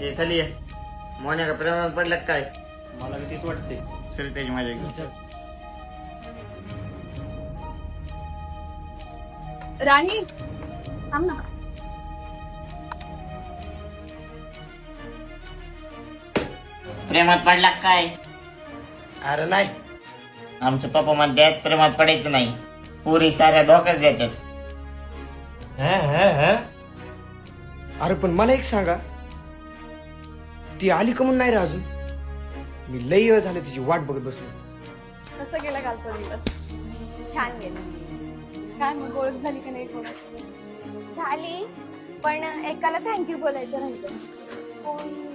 हे खाली ये. मोन्या का प्रेमात पडला का काय? मला बी तेच वाटते. चल त्याची माझ्या घरी. राणी थांब ना. प्रेमात पडला का काय? अरे नाही. आमचं पप्पा म्हणतात प्रेमात पडायचं नाही, पुरी साऱ्या धोकाच देतात. अरे पण मला एक सांगा, ती आली का म्हणून नाही रे अजून? मी लई वेळ झाले तिची वाट बघत बसलो. कसं गेला कालचा दिवस? छान गेलं. काय मग ओळख झाली का नाही कोणासोबत? झाली, पण एकाला थँक्यू बोलायचं राहिलं. कोण?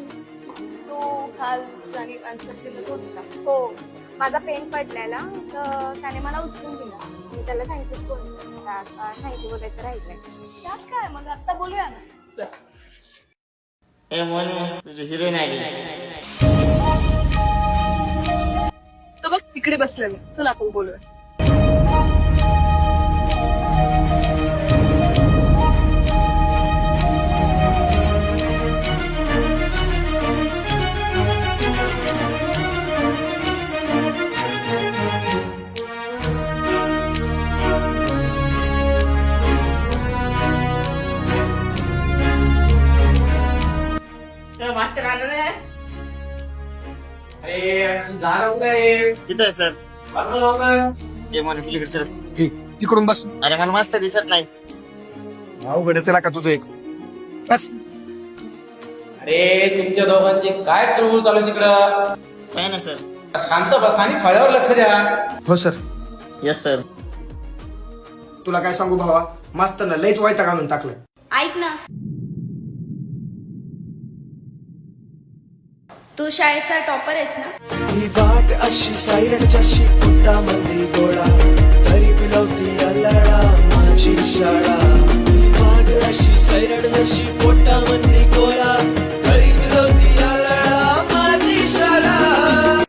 तो काल ज्याने आन्सर केलं तोच का? हो, माझा पेन पडलेला तर त्याने मला उचलून दिला. मी त्याला थँक्यूच बोलले. आता थँक्यू बोलायचं राहिलंय. त्यात काय मग आता बोलूया ना. चल. ए मोनी, तुझी हिरोईन आली. तर बघ तिकडे बसलेलं. चल आपण बोलूया. मास्टर आलो रे. अरे जागा कुठे आहे? तिथं आहे सर. बसा लवकर. ए मोनी पलीकडे सर. तिकडून बस. अरे मला मास्तर दिसत नाही. अवघड चला का तुझं एक बस. अरे तुमच्या दोघांचे काय सुरू चालू आहे तिकडं? काय ना सर. शांत बसा आणि फळ्यावर लक्ष द्या. हो सर. Yes sir. तुला काय सांगू भावा, मास्तरनं लईच वैताग आणून टाकलं. ऐक ना, तू शाळेचा टॉपर आहेस ना? ही वाट अशी सायरन जशी पोटामध्ये गोळा तरी पिलवती अल्लडा माझी शाळा.